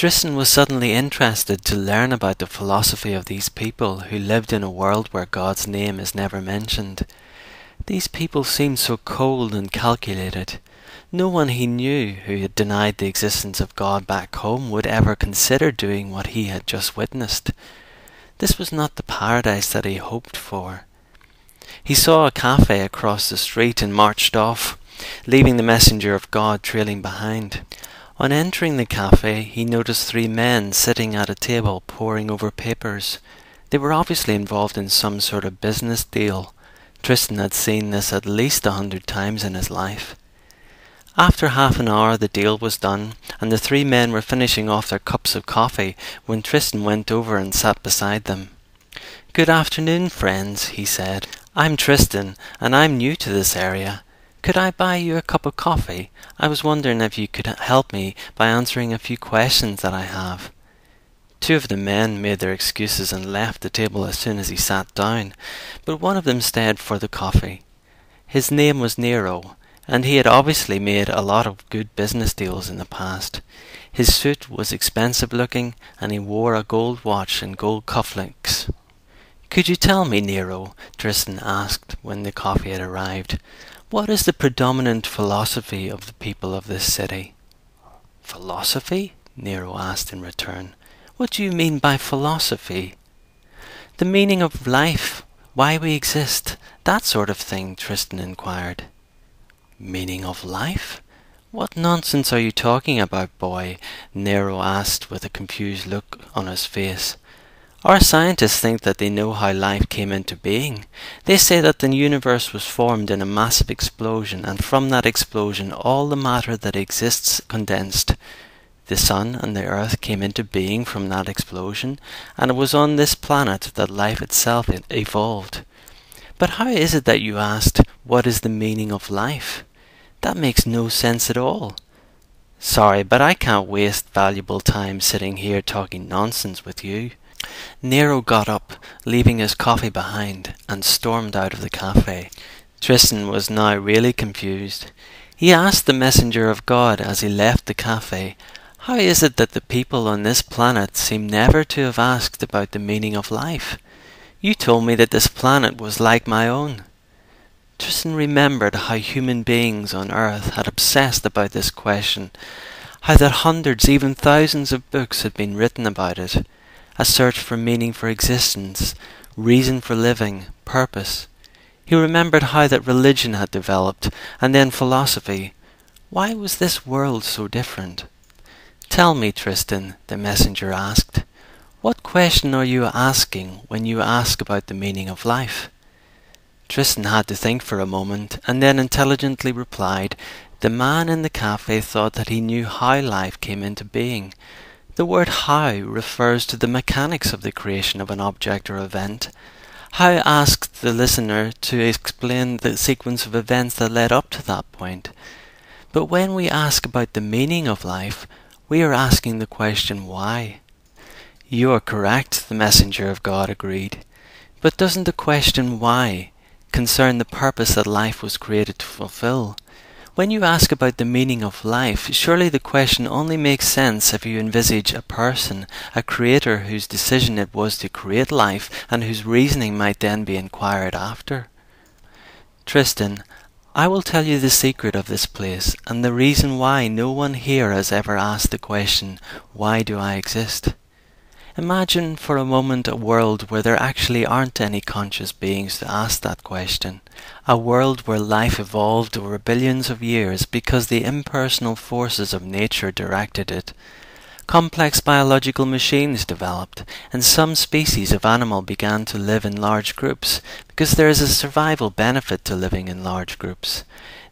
Tristan was suddenly interested to learn about the philosophy of these people who lived in a world where God's name is never mentioned. These people seemed so cold and calculated. No one he knew who had denied the existence of God back home would ever consider doing what he had just witnessed. This was not the paradise that he hoped for. He saw a cafe across the street and marched off, leaving the messenger of God trailing behind. On entering the cafe, he noticed 3 men sitting at a table poring over papers. They were obviously involved in some sort of business deal. Tristan had seen this at least 100 times in his life. After half an hour the deal was done, and the 3 men were finishing off their cups of coffee when Tristan went over and sat beside them. "Good afternoon, friends," he said. "I'm Tristan, and I'm new to this area. Could I buy you a cup of coffee? I was wondering if you could help me by answering a few questions that I have." 2 of the men made their excuses and left the table as soon as he sat down, but one of them stayed for the coffee. His name was Nero, and he had obviously made a lot of good business deals in the past. His suit was expensive looking, and he wore a gold watch and gold cufflinks. "Could you tell me, Nero," Tristan asked when the coffee had arrived, "what is the predominant philosophy of the people of this city?" "Philosophy?" Nero asked in return. "What do you mean by philosophy?" "The meaning of life, why we exist, that sort of thing," Tristan inquired. "Meaning of life? What nonsense are you talking about, boy?" Nero asked with a confused look on his face. "Our scientists think that they know how life came into being. They say that the universe was formed in a massive explosion, and from that explosion all the matter that exists condensed. The sun and the earth came into being from that explosion, and it was on this planet that life itself evolved. But how is it that you asked, what is the meaning of life? That makes no sense at all. Sorry, but I can't waste valuable time sitting here talking nonsense with you." Nero got up, leaving his coffee behind, and stormed out of the cafe. Tristan was now really confused. He asked the messenger of God as he left the cafe, "How is it that the people on this planet seem never to have asked about the meaning of life? You told me that this planet was like my own." Tristan remembered how human beings on Earth had obsessed about this question, how that hundreds, even thousands of books had been written about it. A search for meaning for existence, reason for living, purpose. He remembered how that religion had developed, and then philosophy. Why was this world so different? "Tell me, Tristan," the messenger asked, "what question are you asking when you ask about the meaning of life?" Tristan had to think for a moment, and then intelligently replied, "The man in the cafe thought that he knew how life came into being. The word 'how' refers to the mechanics of the creation of an object or event. 'How' asked the listener to explain the sequence of events that led up to that point. But when we ask about the meaning of life, we are asking the question 'why?'" "You are correct," the messenger of God agreed. "But doesn't the question 'why' concern the purpose that life was created to fulfill? When you ask about the meaning of life, surely the question only makes sense if you envisage a person, a creator whose decision it was to create life and whose reasoning might then be inquired after." "Tristan, I will tell you the secret of this place and the reason why no one here has ever asked the question, 'Why do I exist?' Imagine for a moment a world where there actually aren't any conscious beings to ask that question. A world where life evolved over billions of years because the impersonal forces of nature directed it. Complex biological machines developed, and some species of animal began to live in large groups because there is a survival benefit to living in large groups.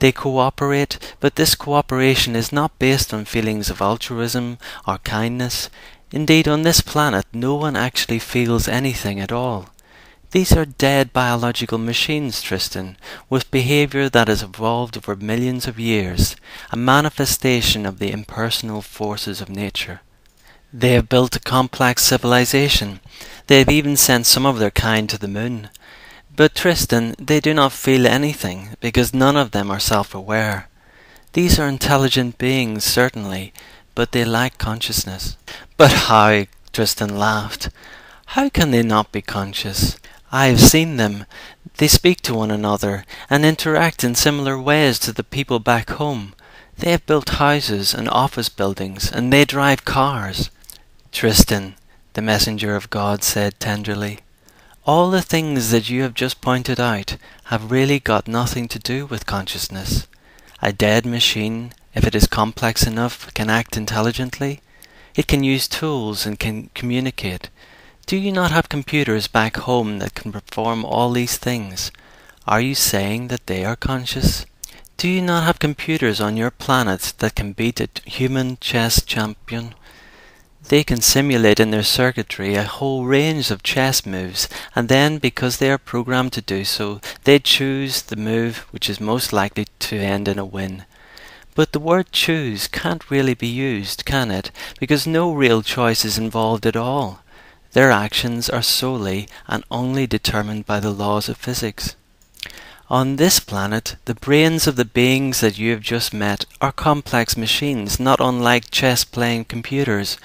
They cooperate, but this cooperation is not based on feelings of altruism or kindness. Indeed, on this planet, no one actually feels anything at all. These are dead biological machines, Tristan, with behavior that has evolved over millions of years, a manifestation of the impersonal forces of nature. They have built a complex civilization. They have even sent some of their kind to the moon. But Tristan, they do not feel anything, because none of them are self-aware. These are intelligent beings, certainly, but they lack consciousness. But how? Tristan laughed. How can they not be conscious? I have seen them. They speak to one another and interact in similar ways to the people back home. They have built houses and office buildings, and they drive cars. Tristan, the messenger of God said tenderly, all the things that you have just pointed out have really got nothing to do with consciousness. A dead machine, if it is complex enough, can act intelligently. It can use tools and can communicate. Do you not have computers back home that can perform all these things? Are you saying that they are conscious? Do you not have computers on your planet that can beat a human chess champion? They can simulate in their circuitry a whole range of chess moves, and then, because they are programmed to do so, they choose the move which is most likely to end in a win. But the word choose can't really be used, can it? Because no real choice is involved at all. Their actions are solely and only determined by the laws of physics. On this planet, the brains of the beings that you have just met are complex machines, not unlike chess-playing computers.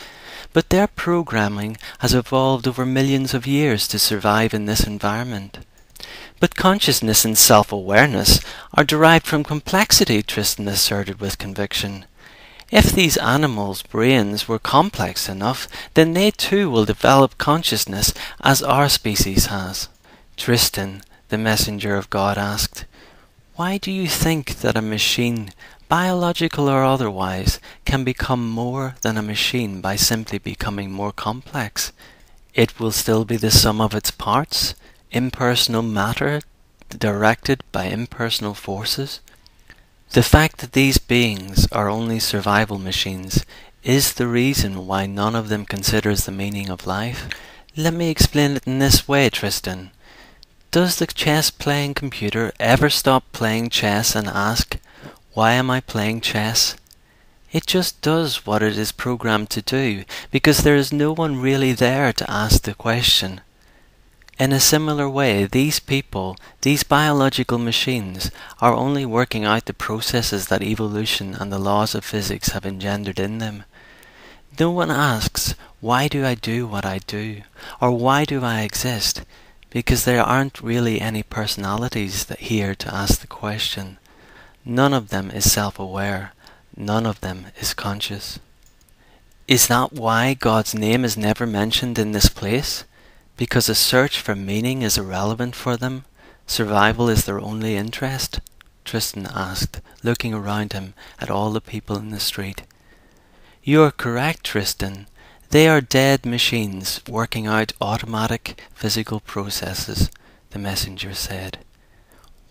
But their programming has evolved over millions of years to survive in this environment. But consciousness and self-awareness are derived from complexity, Tristan asserted with conviction. If these animals' brains were complex enough, then they too will develop consciousness as our species has. Tristan, the messenger of God, asked, why do you think that a machine, biological or otherwise, can become more than a machine by simply becoming more complex? It will still be the sum of its parts, impersonal matter directed by impersonal forces. The fact that these beings are only survival machines is the reason why none of them considers the meaning of life. Let me explain it in this way, Tristan. Does the chess-playing computer ever stop playing chess and ask, why am I playing chess? It just does what it is programmed to do, because there is no one really there to ask the question. In a similar way, these people, these biological machines, are only working out the processes that evolution and the laws of physics have engendered in them. No one asks, why do I do what I do? Or why do I exist? Because there aren't really any personalities here to ask the question. None of them is self-aware. None of them is conscious. Is that why God's name is never mentioned in this place? Because a search for meaning is irrelevant for them? Survival is their only interest? Tristan asked, looking around him at all the people in the street. You are correct, Tristan. They are dead machines working out automatic physical processes, the messenger said.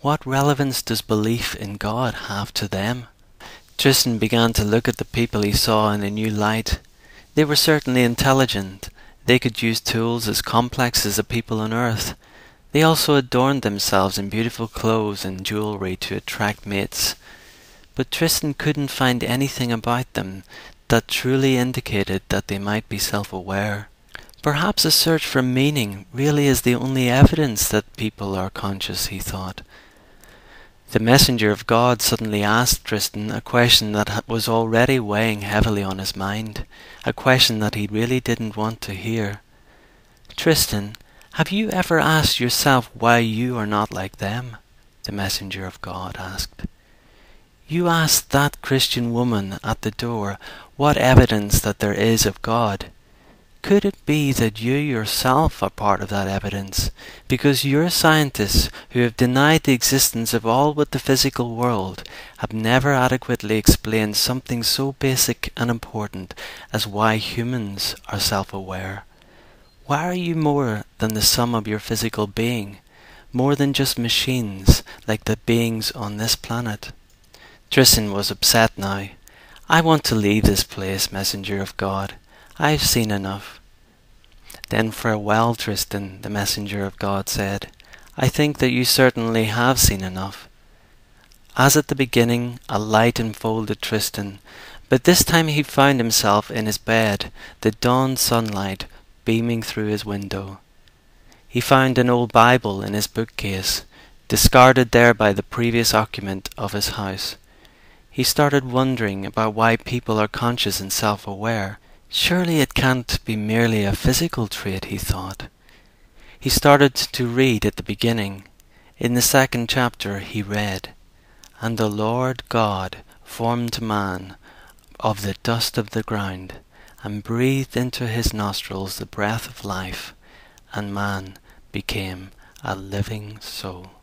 What relevance does belief in God have to them? Tristan began to look at the people he saw in a new light. They were certainly intelligent. They could use tools as complex as the people on earth. They also adorned themselves in beautiful clothes and jewelry to attract mates. But Tristan couldn't find anything about them that truly indicated that they might be self-aware. Perhaps a search for meaning really is the only evidence that people are conscious, he thought. The messenger of God suddenly asked Tristan a question that was already weighing heavily on his mind, a question that he really didn't want to hear. Tristan, have you ever asked yourself why you are not like them? The messenger of God asked. You asked that Christian woman at the door what evidence that there is of God. Could it be that you yourself are part of that evidence, because your scientists who have denied the existence of all but the physical world have never adequately explained something so basic and important as why humans are self-aware? Why are you more than the sum of your physical being, more than just machines like the beings on this planet? Tristan was upset now. I want to leave this place, messenger of God. I've seen enough. Then farewell, Tristan, the messenger of God said. I think that you certainly have seen enough. As at the beginning, a light enfolded Tristan, but this time he found himself in his bed, the dawn sunlight beaming through his window. He found an old Bible in his bookcase, discarded there by the previous occupant of his house. He started wondering about why people are conscious and self-aware. Surely it can't be merely a physical trait, he thought. He started to read at the beginning. In the 2nd chapter he read, "And the Lord God formed man of the dust of the ground, and breathed into his nostrils the breath of life, and man became a living soul."